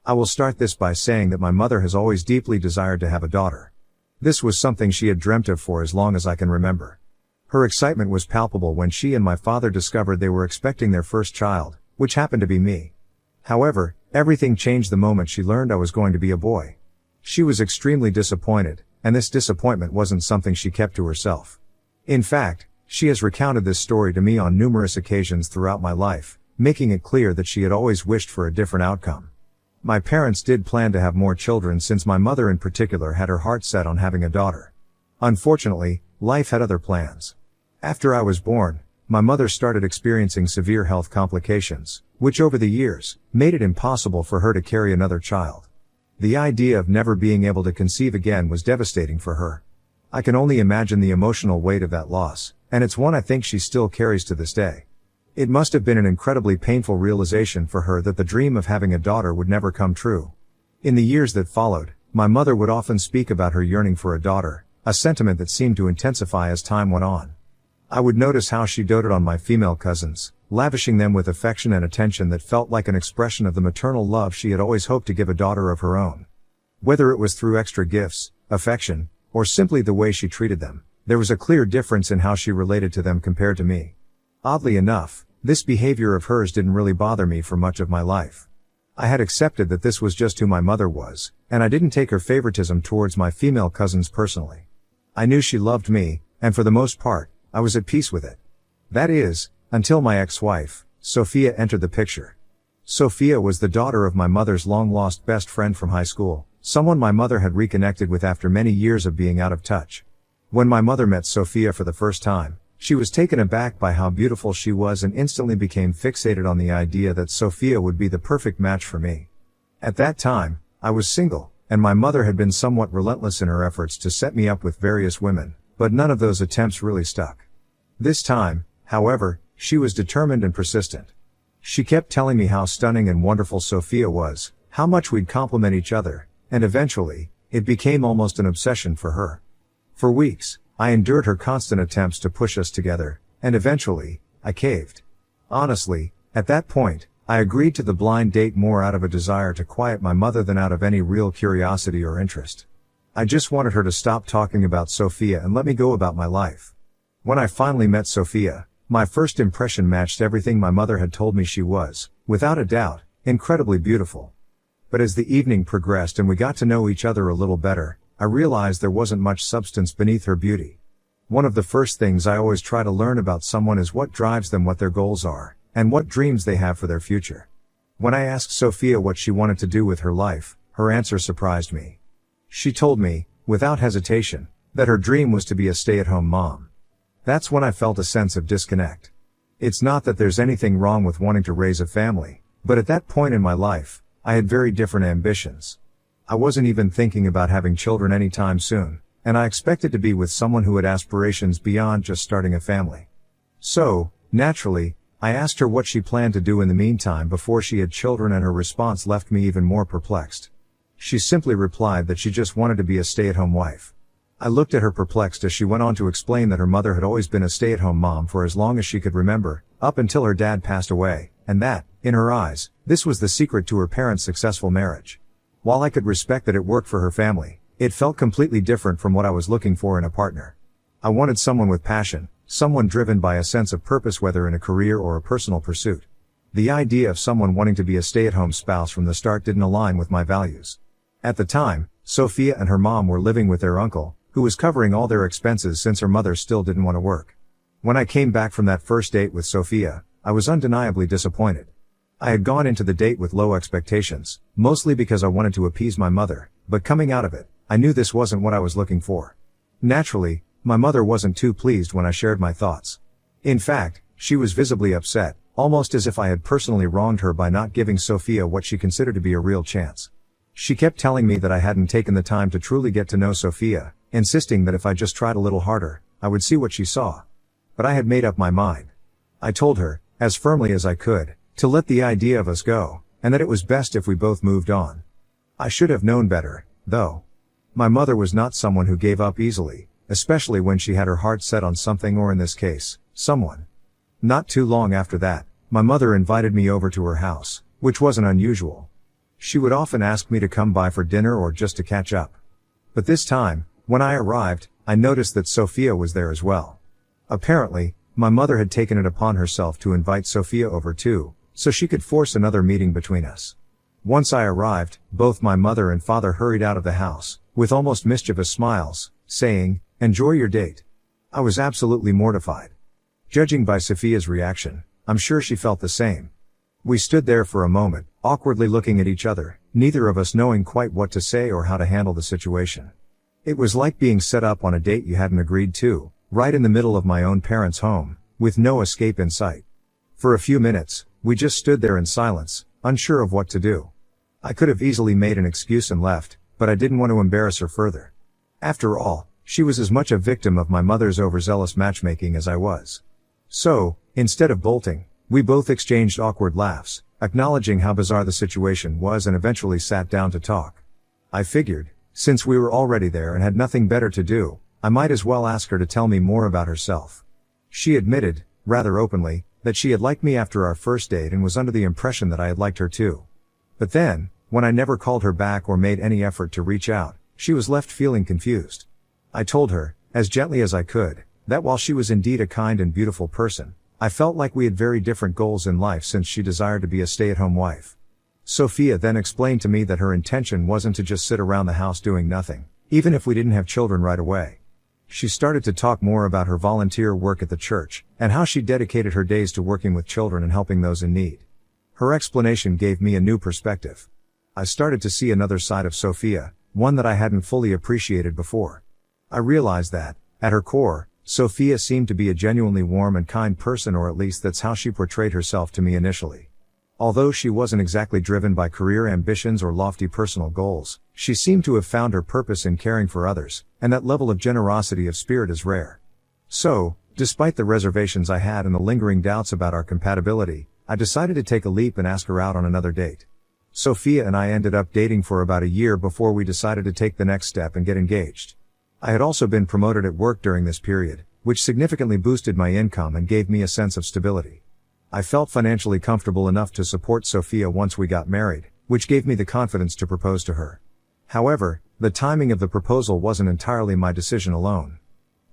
I will start this by saying that my mother has always deeply desired to have a daughter. This was something she had dreamt of for as long as I can remember. Her excitement was palpable when she and my father discovered they were expecting their first child, which happened to be me. However, everything changed the moment she learned I was going to be a boy. She was extremely disappointed, and this disappointment wasn't something she kept to herself. In fact, she has recounted this story to me on numerous occasions throughout my life, making it clear that she had always wished for a different outcome. My parents did plan to have more children since my mother in particular had her heart set on having a daughter. Unfortunately, life had other plans. After I was born, my mother started experiencing severe health complications, which over the years, made it impossible for her to carry another child. The idea of never being able to conceive again was devastating for her. I can only imagine the emotional weight of that loss, and it's one I think she still carries to this day. It must have been an incredibly painful realization for her that the dream of having a daughter would never come true. In the years that followed, my mother would often speak about her yearning for a daughter, a sentiment that seemed to intensify as time went on. I would notice how she doted on my female cousins, lavishing them with affection and attention that felt like an expression of the maternal love she had always hoped to give a daughter of her own. Whether it was through extra gifts, affection, or simply the way she treated them, there was a clear difference in how she related to them compared to me. Oddly enough, this behavior of hers didn't really bother me for much of my life. I had accepted that this was just who my mother was, and I didn't take her favoritism towards my female cousins personally. I knew she loved me, and for the most part, I was at peace with it. That is, until my ex-wife, Sophia, entered the picture. Sophia was the daughter of my mother's long-lost best friend from high school, someone my mother had reconnected with after many years of being out of touch. When my mother met Sophia for the first time, she was taken aback by how beautiful she was and instantly became fixated on the idea that Sophia would be the perfect match for me. At that time, I was single, and my mother had been somewhat relentless in her efforts to set me up with various women, but none of those attempts really stuck. This time, however, she was determined and persistent. She kept telling me how stunning and wonderful Sophia was, how much we'd complement each other, and eventually, it became almost an obsession for her. For weeks, I endured her constant attempts to push us together, and eventually, I caved. Honestly, at that point, I agreed to the blind date more out of a desire to quiet my mother than out of any real curiosity or interest. I just wanted her to stop talking about Sophia and let me go about my life. When I finally met Sophia, my first impression matched everything my mother had told me she was, without a doubt, incredibly beautiful. But as the evening progressed and we got to know each other a little better, I realized there wasn't much substance beneath her beauty. One of the first things I always try to learn about someone is what drives them, what their goals are, and what dreams they have for their future. When I asked Sophia what she wanted to do with her life, her answer surprised me. She told me, without hesitation, that her dream was to be a stay-at-home mom. That's when I felt a sense of disconnect. It's not that there's anything wrong with wanting to raise a family, but at that point in my life, I had very different ambitions. I wasn't even thinking about having children anytime soon, and I expected to be with someone who had aspirations beyond just starting a family. So, naturally, I asked her what she planned to do in the meantime before she had children, and her response left me even more perplexed. She simply replied that she just wanted to be a stay-at-home wife. I looked at her perplexed as she went on to explain that her mother had always been a stay-at-home mom for as long as she could remember, up until her dad passed away, and that, in her eyes, this was the secret to her parents' successful marriage. While I could respect that it worked for her family, it felt completely different from what I was looking for in a partner. I wanted someone with passion, someone driven by a sense of purpose, whether in a career or a personal pursuit. The idea of someone wanting to be a stay-at-home spouse from the start didn't align with my values. At the time, Sophia and her mom were living with their uncle, who was covering all their expenses since her mother still didn't want to work. When I came back from that first date with Sophia, I was undeniably disappointed. I had gone into the date with low expectations, mostly because I wanted to appease my mother, but coming out of it, I knew this wasn't what I was looking for. Naturally, my mother wasn't too pleased when I shared my thoughts. In fact, she was visibly upset, almost as if I had personally wronged her by not giving Sophia what she considered to be a real chance. She kept telling me that I hadn't taken the time to truly get to know Sophia, insisting that if I just tried a little harder, I would see what she saw. But I had made up my mind. I told her, as firmly as I could, to let the idea of us go, and that it was best if we both moved on. I should have known better, though. My mother was not someone who gave up easily, especially when she had her heart set on something, or in this case, someone. Not too long after that, my mother invited me over to her house, which wasn't unusual. She would often ask me to come by for dinner or just to catch up. But this time, when I arrived, I noticed that Sophia was there as well. Apparently, my mother had taken it upon herself to invite Sophia over too, so she could force another meeting between us. Once I arrived, both my mother and father hurried out of the house, with almost mischievous smiles, saying, "Enjoy your date." I was absolutely mortified. Judging by Sophia's reaction, I'm sure she felt the same. We stood there for a moment, awkwardly looking at each other, neither of us knowing quite what to say or how to handle the situation. It was like being set up on a date you hadn't agreed to, right in the middle of my own parents' home, with no escape in sight. For a few minutes, we just stood there in silence, unsure of what to do. I could have easily made an excuse and left, but I didn't want to embarrass her further. After all, she was as much a victim of my mother's overzealous matchmaking as I was. So, instead of bolting, we both exchanged awkward laughs, acknowledging how bizarre the situation was, and eventually sat down to talk. I figured, since we were already there and had nothing better to do, I might as well ask her to tell me more about herself. She admitted, rather openly, that she had liked me after our first date and was under the impression that I had liked her too. But then, when I never called her back or made any effort to reach out, she was left feeling confused. I told her, as gently as I could, that while she was indeed a kind and beautiful person, I felt like we had very different goals in life since she desired to be a stay-at-home wife. Sophia then explained to me that her intention wasn't to just sit around the house doing nothing, even if we didn't have children right away. She started to talk more about her volunteer work at the church, and how she dedicated her days to working with children and helping those in need. Her explanation gave me a new perspective. I started to see another side of Sophia, one that I hadn't fully appreciated before. I realized that, at her core, Sophia seemed to be a genuinely warm and kind person, or at least that's how she portrayed herself to me initially. Although she wasn't exactly driven by career ambitions or lofty personal goals, she seemed to have found her purpose in caring for others, and that level of generosity of spirit is rare. So, despite the reservations I had and the lingering doubts about our compatibility, I decided to take a leap and ask her out on another date. Sophia and I ended up dating for about a year before we decided to take the next step and get engaged. I had also been promoted at work during this period, which significantly boosted my income and gave me a sense of stability. I felt financially comfortable enough to support Sophia once we got married, which gave me the confidence to propose to her. However, the timing of the proposal wasn't entirely my decision alone.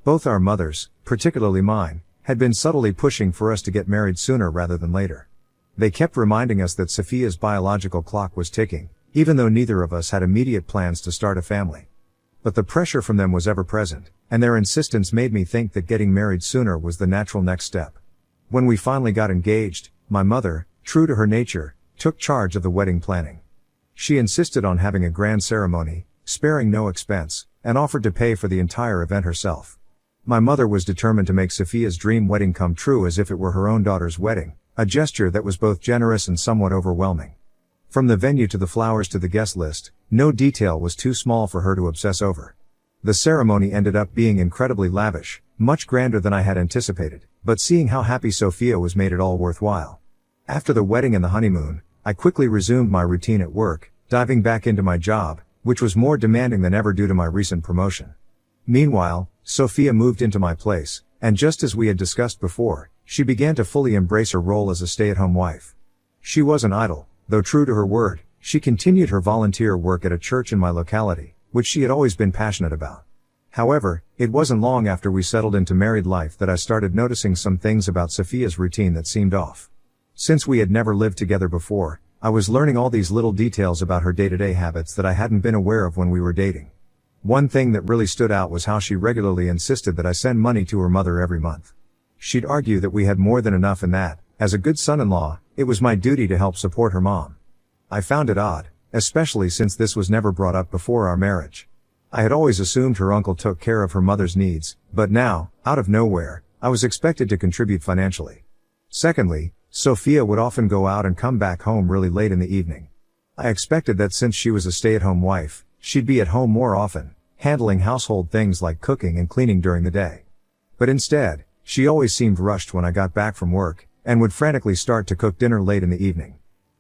Both our mothers, particularly mine, had been subtly pushing for us to get married sooner rather than later. They kept reminding us that Sophia's biological clock was ticking, even though neither of us had immediate plans to start a family. But the pressure from them was ever present, and their insistence made me think that getting married sooner was the natural next step. When we finally got engaged, my mother, true to her nature, took charge of the wedding planning. She insisted on having a grand ceremony, sparing no expense, and offered to pay for the entire event herself. My mother was determined to make Sophia's dream wedding come true as if it were her own daughter's wedding, a gesture that was both generous and somewhat overwhelming. From the venue to the flowers to the guest list, no detail was too small for her to obsess over. The ceremony ended up being incredibly lavish, much grander than I had anticipated, but seeing how happy Sophia was made it all worthwhile. After the wedding and the honeymoon, I quickly resumed my routine at work, diving back into my job, which was more demanding than ever due to my recent promotion. Meanwhile, Sophia moved into my place, and just as we had discussed before, she began to fully embrace her role as a stay-at-home wife. She wasn't idle. Though true to her word, she continued her volunteer work at a church in my locality, which she had always been passionate about. However, it wasn't long after we settled into married life that I started noticing some things about Sophia's routine that seemed off. Since we had never lived together before, I was learning all these little details about her day-to-day habits that I hadn't been aware of when we were dating. One thing that really stood out was how she regularly insisted that I send money to her mother every month. She'd argue that we had more than enough and that, as a good son-in-law, it was my duty to help support her mom. I found it odd, especially since this was never brought up before our marriage. I had always assumed her uncle took care of her mother's needs, but now, out of nowhere, I was expected to contribute financially. Secondly, Sophia would often go out and come back home really late in the evening. I expected that since she was a stay-at-home wife, she'd be at home more often, handling household things like cooking and cleaning during the day. But instead, she always seemed rushed when I got back from work, and would frantically start to cook dinner late in the evening.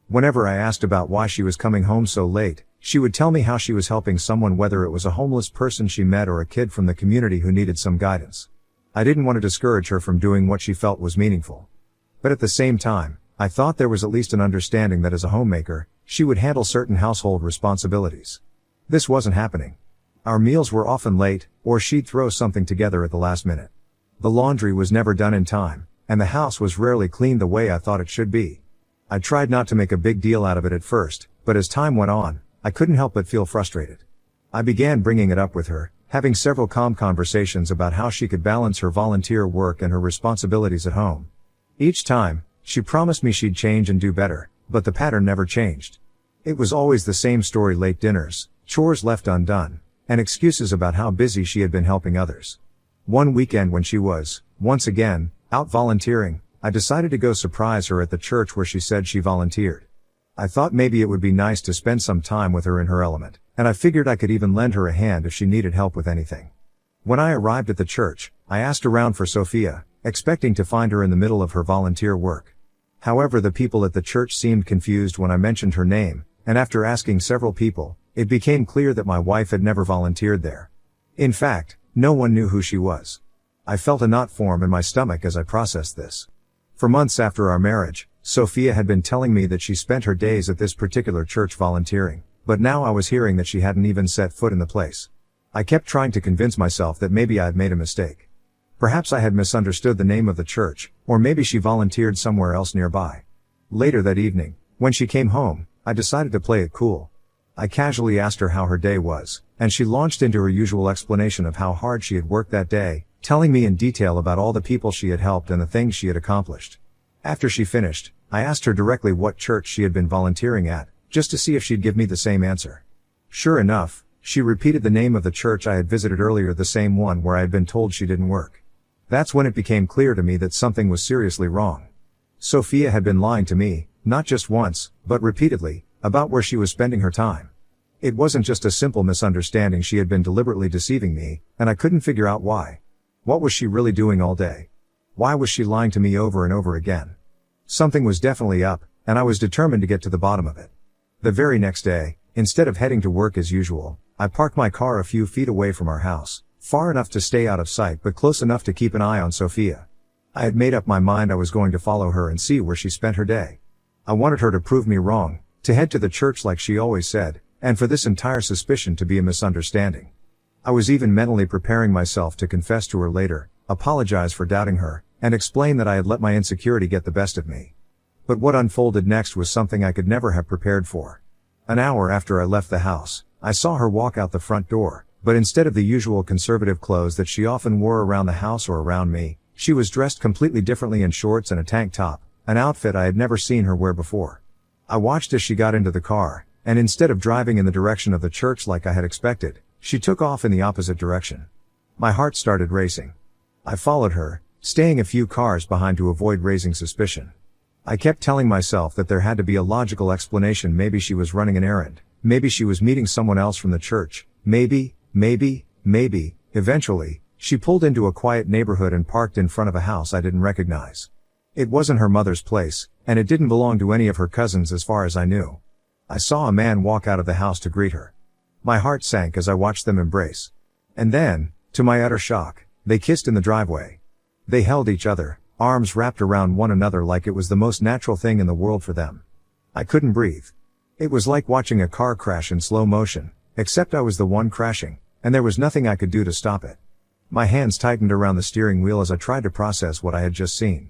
Whenever I asked about why she was coming home so late, she would tell me how she was helping someone, whether it was a homeless person she met or a kid from the community who needed some guidance. I didn't want to discourage her from doing what she felt was meaningful. But at the same time, I thought there was at least an understanding that as a homemaker, she would handle certain household responsibilities. This wasn't happening. Our meals were often late, or she'd throw something together at the last minute. The laundry was never done in time, and the house was rarely cleaned the way I thought it should be. I tried not to make a big deal out of it at first, but as time went on, I couldn't help but feel frustrated. I began bringing it up with her, having several calm conversations about how she could balance her volunteer work and her responsibilities at home. Each time, she promised me she'd change and do better, but the pattern never changed. It was always the same story: late dinners, chores left undone, and excuses about how busy she had been helping others. One weekend when she was, once again, out volunteering, I decided to go surprise her at the church where she said she volunteered. I thought maybe it would be nice to spend some time with her in her element, and I figured I could even lend her a hand if she needed help with anything. When I arrived at the church, I asked around for Sophia, expecting to find her in the middle of her volunteer work. However, the people at the church seemed confused when I mentioned her name, and after asking several people, it became clear that my wife had never volunteered there. In fact, no one knew who she was. I felt a knot form in my stomach as I processed this. For months after our marriage, Sophia had been telling me that she spent her days at this particular church volunteering, but now I was hearing that she hadn't even set foot in the place. I kept trying to convince myself that maybe I had made a mistake. Perhaps I had misunderstood the name of the church, or maybe she volunteered somewhere else nearby. Later that evening, when she came home, I decided to play it cool. I casually asked her how her day was, and she launched into her usual explanation of how hard she had worked that day, telling me in detail about all the people she had helped and the things she had accomplished. After she finished, I asked her directly what church she had been volunteering at, just to see if she'd give me the same answer. Sure enough, she repeated the name of the church I had visited earlier, the same one where I had been told she didn't work. That's when it became clear to me that something was seriously wrong. Sophia had been lying to me, not just once, but repeatedly, about where she was spending her time. It wasn't just a simple misunderstanding, she had been deliberately deceiving me, and I couldn't figure out why. What was she really doing all day? Why was she lying to me over and over again? Something was definitely up, and I was determined to get to the bottom of it. The very next day, instead of heading to work as usual, I parked my car a few feet away from our house, far enough to stay out of sight but close enough to keep an eye on Sophia. I had made up my mind I was going to follow her and see where she spent her day. I wanted her to prove me wrong, to head to the church like she always said, and for this entire suspicion to be a misunderstanding. I was even mentally preparing myself to confess to her later, apologize for doubting her, and explain that I had let my insecurity get the best of me. But what unfolded next was something I could never have prepared for. An hour after I left the house, I saw her walk out the front door, but instead of the usual conservative clothes that she often wore around the house or around me, she was dressed completely differently in shorts and a tank top, an outfit I had never seen her wear before. I watched as she got into the car, and instead of driving in the direction of the church like I had expected, she took off in the opposite direction. My heart started racing. I followed her, staying a few cars behind to avoid raising suspicion. I kept telling myself that there had to be a logical explanation. Maybe she was running an errand. Maybe she was meeting someone else from the church. Maybe. Eventually, she pulled into a quiet neighborhood and parked in front of a house I didn't recognize. It wasn't her mother's place, and it didn't belong to any of her cousins as far as I knew. I saw a man walk out of the house to greet her. My heart sank as I watched them embrace. And then, to my utter shock, they kissed in the driveway. They held each other, arms wrapped around one another like it was the most natural thing in the world for them. I couldn't breathe. It was like watching a car crash in slow motion, except I was the one crashing, and there was nothing I could do to stop it. My hands tightened around the steering wheel as I tried to process what I had just seen.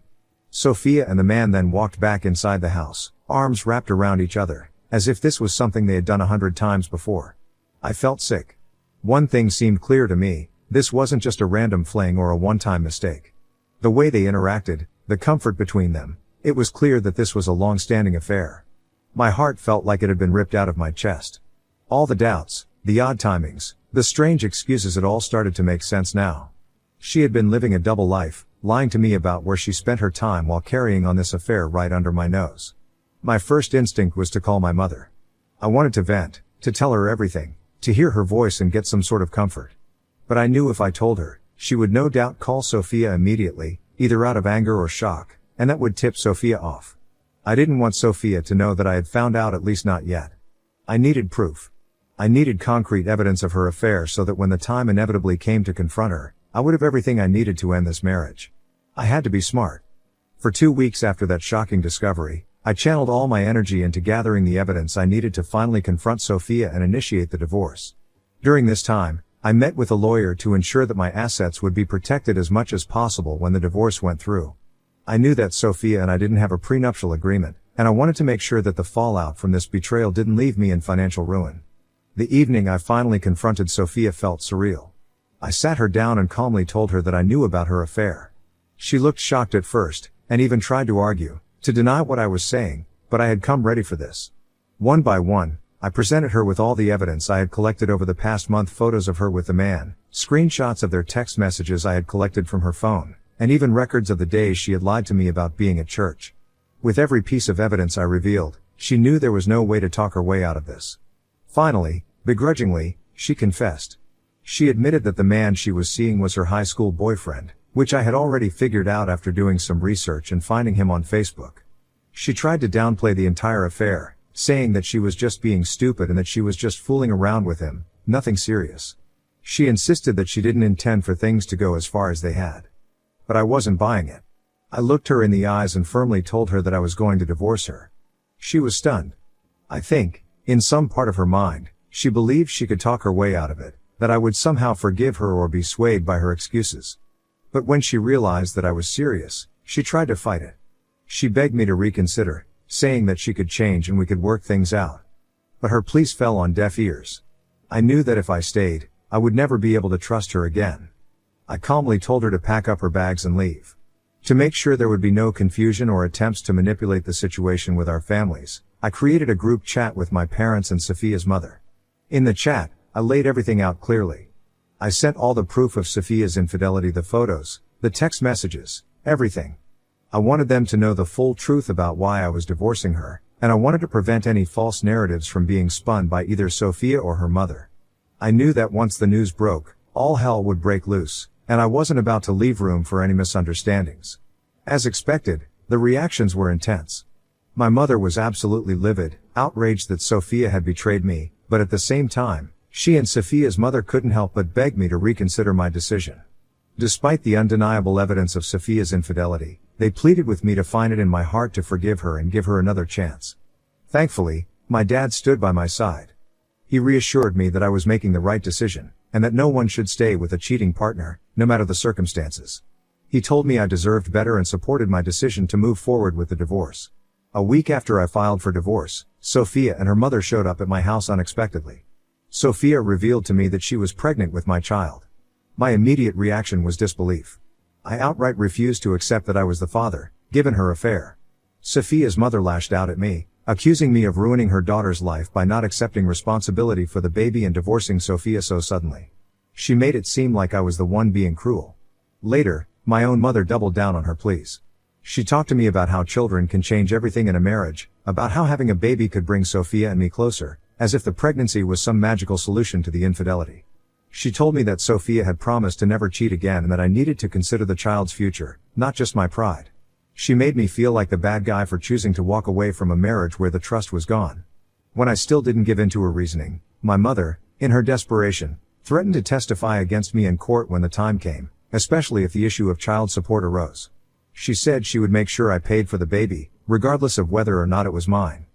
Sophia and the man then walked back inside the house, arms wrapped around each other, as if this was something they had done 100 times before. I felt sick. One thing seemed clear to me: this wasn't just a random fling or a one-time mistake. The way they interacted, the comfort between them, it was clear that this was a long-standing affair. My heart felt like it had been ripped out of my chest. All the doubts, the odd timings, the strange excuses, it all started to make sense now. She had been living a double life, lying to me about where she spent her time while carrying on this affair right under my nose. My first instinct was to call my mother. I wanted to vent, to tell her everything, to hear her voice and get some sort of comfort. But I knew if I told her, she would no doubt call Sophia immediately, either out of anger or shock, and that would tip Sophia off. I didn't want Sophia to know that I had found out, at least not yet. I needed proof. I needed concrete evidence of her affair so that when the time inevitably came to confront her, I would have everything I needed to end this marriage. I had to be smart. For 2 weeks after that shocking discovery, I channeled all my energy into gathering the evidence I needed to finally confront Sophia and initiate the divorce. During this time, I met with a lawyer to ensure that my assets would be protected as much as possible when the divorce went through. I knew that Sophia and I didn't have a prenuptial agreement, and I wanted to make sure that the fallout from this betrayal didn't leave me in financial ruin. The evening I finally confronted Sophia felt surreal. I sat her down and calmly told her that I knew about her affair. She looked shocked at first, and even tried to argue, to deny what I was saying, but I had come ready for this. One by one, I presented her with all the evidence I had collected over the past month, photos of her with the man, screenshots of their text messages I had collected from her phone, and even records of the days she had lied to me about being at church. With every piece of evidence I revealed, she knew there was no way to talk her way out of this. Finally, begrudgingly, she confessed. She admitted that the man she was seeing was her high school boyfriend, which I had already figured out after doing some research and finding him on Facebook. She tried to downplay the entire affair, saying that she was just being stupid and that she was just fooling around with him, nothing serious. She insisted that she didn't intend for things to go as far as they had. But I wasn't buying it. I looked her in the eyes and firmly told her that I was going to divorce her. She was stunned. I think, in some part of her mind, she believed she could talk her way out of it, that I would somehow forgive her or be swayed by her excuses. But when she realized that I was serious, she tried to fight it. She begged me to reconsider, saying that she could change and we could work things out. But her pleas fell on deaf ears. I knew that if I stayed, I would never be able to trust her again. I calmly told her to pack up her bags and leave. To make sure there would be no confusion or attempts to manipulate the situation with our families, I created a group chat with my parents and Sophia's mother. In the chat, I laid everything out clearly. I sent all the proof of Sophia's infidelity, the photos, the text messages, everything. I wanted them to know the full truth about why I was divorcing her, and I wanted to prevent any false narratives from being spun by either Sophia or her mother. I knew that once the news broke, all hell would break loose, and I wasn't about to leave room for any misunderstandings. As expected, the reactions were intense. My mother was absolutely livid, outraged that Sophia had betrayed me, but at the same time, she and Sophia's mother couldn't help but beg me to reconsider my decision. Despite the undeniable evidence of Sophia's infidelity, they pleaded with me to find it in my heart to forgive her and give her another chance. Thankfully, my dad stood by my side. He reassured me that I was making the right decision, and that no one should stay with a cheating partner, no matter the circumstances. He told me I deserved better and supported my decision to move forward with the divorce. A week after I filed for divorce, Sophia and her mother showed up at my house unexpectedly. Sophia revealed to me that she was pregnant with my child. My immediate reaction was disbelief. I outright refused to accept that I was the father, given her affair. Sophia's mother lashed out at me, accusing me of ruining her daughter's life by not accepting responsibility for the baby and divorcing Sophia so suddenly. She made it seem like I was the one being cruel. Later, my own mother doubled down on her pleas. She talked to me about how children can change everything in a marriage, about how having a baby could bring Sophia and me closer, as if the pregnancy was some magical solution to the infidelity. She told me that Sophia had promised to never cheat again and that I needed to consider the child's future, not just my pride. She made me feel like the bad guy for choosing to walk away from a marriage where the trust was gone. When I still didn't give in to her reasoning, my mother, in her desperation, threatened to testify against me in court when the time came, especially if the issue of child support arose. She said she would make sure I paid for the baby, regardless of whether or not it was mine.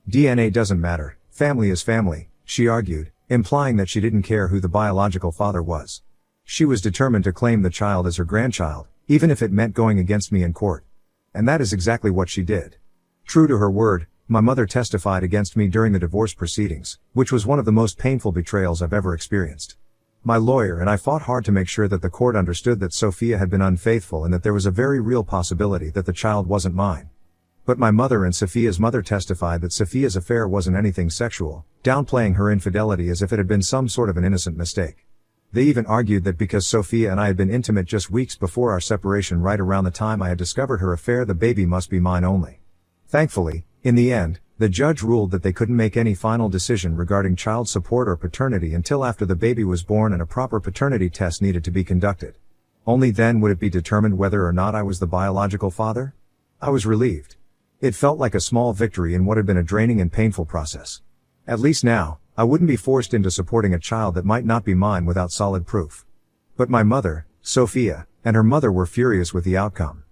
DNA doesn't matter, family is family, she argued, implying that she didn't care who the biological father was. She was determined to claim the child as her grandchild, even if it meant going against me in court. And that is exactly what she did. True to her word, my mother testified against me during the divorce proceedings, which was one of the most painful betrayals I've ever experienced. My lawyer and I fought hard to make sure that the court understood that Sophia had been unfaithful and that there was a very real possibility that the child wasn't mine. But my mother and Sophia's mother testified that Sophia's affair wasn't anything sexual, downplaying her infidelity as if it had been some sort of an innocent mistake. They even argued that because Sophia and I had been intimate just weeks before our separation, right around the time I had discovered her affair, the baby must be mine only. Thankfully, in the end, the judge ruled that they couldn't make any final decision regarding child support or paternity until after the baby was born and a proper paternity test needed to be conducted. Only then would it be determined whether or not I was the biological father. I was relieved. It felt like a small victory in what had been a draining and painful process. At least now, I wouldn't be forced into supporting a child that might not be mine without solid proof. But my mother, Sophia, and her mother were furious with the outcome.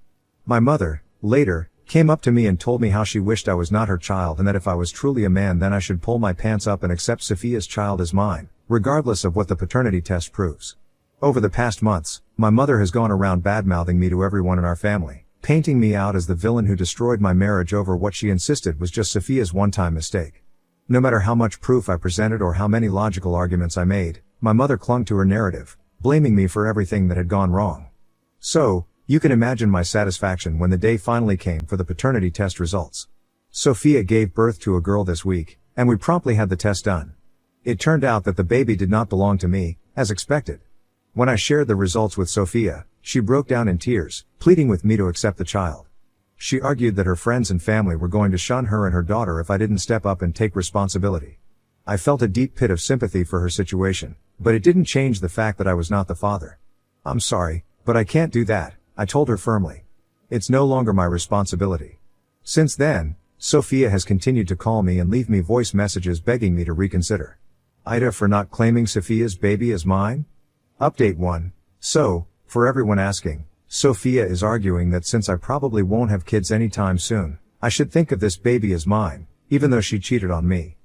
My mother, Later, came up to me and told me how she wished I was not her child and that if I was truly a man then I should pull my pants up and accept Sophia's child as mine, regardless of what the paternity test proves. Over the past months, my mother has gone around bad-mouthing me to everyone in our family, painting me out as the villain who destroyed my marriage over what she insisted was just Sophia's one-time mistake. No matter how much proof I presented or how many logical arguments I made, my mother clung to her narrative, blaming me for everything that had gone wrong. So, you can imagine my satisfaction when the day finally came for the paternity test results. Sophia gave birth to a girl this week, and we promptly had the test done. It turned out that the baby did not belong to me, as expected. When I shared the results with Sophia, she broke down in tears, pleading with me to accept the child. She argued that her friends and family were going to shun her and her daughter if I didn't step up and take responsibility. I felt a deep pit of sympathy for her situation, but it didn't change the fact that I was not the father. "I'm sorry, but I can't do that," I told her firmly. "It's no longer my responsibility." Since then, Sophia has continued to call me and leave me voice messages begging me to reconsider. Ida for not claiming Sophia's baby as mine? Update 1. So, for everyone asking, Sophia is arguing that since I probably won't have kids anytime soon, I should think of this baby as mine, even though she cheated on me.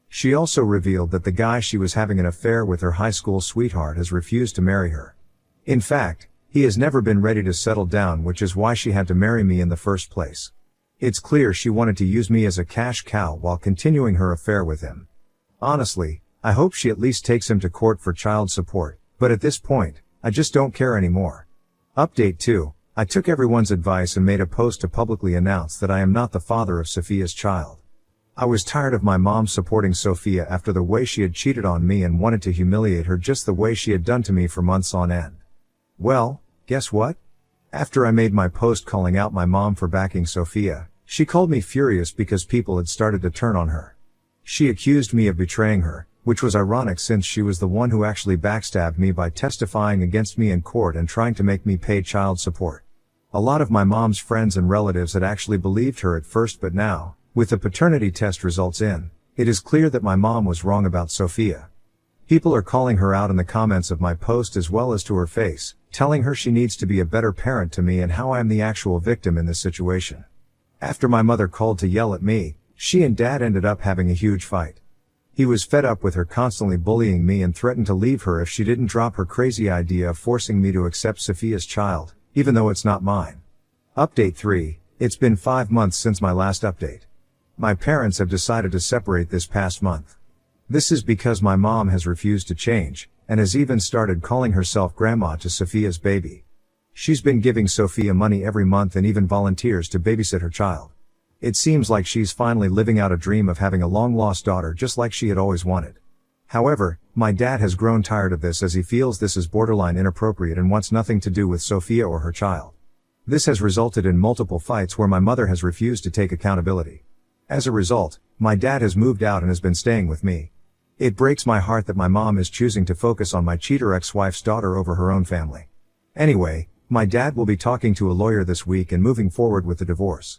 She also revealed that the guy she was having an affair with, her high school sweetheart, has refused to marry her. In fact, he has never been ready to settle down, which is why she had to marry me in the first place. It's clear she wanted to use me as a cash cow while continuing her affair with him. Honestly, I hope she at least takes him to court for child support, but at this point, I just don't care anymore. Update 2. I took everyone's advice and made a post to publicly announce that I am not the father of Sophia's child. I was tired of my mom supporting Sophia after the way she had cheated on me and wanted to humiliate her just the way she had done to me for months on end. Well, guess what? After I made my post calling out my mom for backing Sophia, she called me furious because people had started to turn on her. She accused me of betraying her, which was ironic since she was the one who actually backstabbed me by testifying against me in court and trying to make me pay child support. A lot of my mom's friends and relatives had actually believed her at first, but now, with the paternity test results in, it is clear that my mom was wrong about Sophia. People are calling her out in the comments of my post as well as to her face, telling her she needs to be a better parent to me and how I am the actual victim in this situation. After my mother called to yell at me, she and dad ended up having a huge fight. He was fed up with her constantly bullying me and threatened to leave her if she didn't drop her crazy idea of forcing me to accept Sophia's child, even though it's not mine. Update 3. It's been 5 months since my last update. My parents have decided to separate this past month. This is because my mom has refused to change, and has even started calling herself grandma to Sophia's baby. She's been giving Sophia money every month and even volunteers to babysit her child. It seems like she's finally living out a dream of having a long-lost daughter just like she had always wanted. However, my dad has grown tired of this as he feels this is borderline inappropriate and wants nothing to do with Sophia or her child. This has resulted in multiple fights where my mother has refused to take accountability. As a result, my dad has moved out and has been staying with me. It breaks my heart that my mom is choosing to focus on my cheater ex-wife's daughter over her own family. Anyway, my dad will be talking to a lawyer this week and moving forward with the divorce.